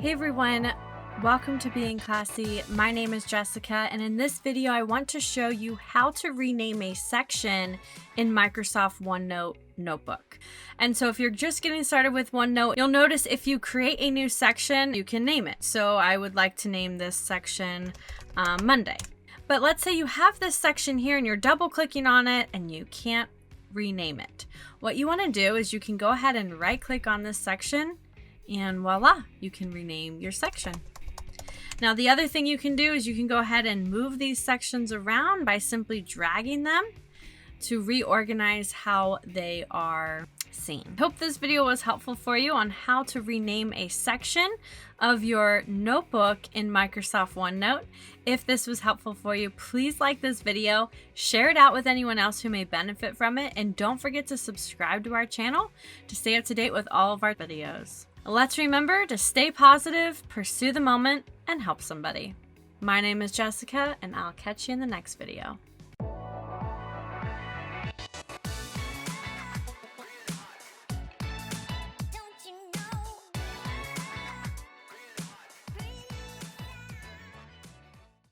Hey everyone, welcome to Being Classy. My name is Jessica, and in this video I want to show you how to rename a section in Microsoft OneNote notebook. And so if you're just getting started with OneNote, you'll notice if you create a new section, you can name it. So I would like to name this section Monday. But let's say you have this section here and you're double clicking on it and you can't rename it. What you want to do is you can go ahead and right click on this section and voila, you can rename your section. Now the other thing you can do is you can go ahead and move these sections around by simply dragging them to reorganize how they are seen. Hope this video was helpful for you on how to rename a section of your notebook in Microsoft OneNote. If this was helpful for you, please like this video, share it out with anyone else who may benefit from it, and don't forget to subscribe to our channel to stay up to date with all of our videos. Let's remember to stay positive, pursue the moment, and help somebody. My name is Jessica, and I'll catch you in the next video.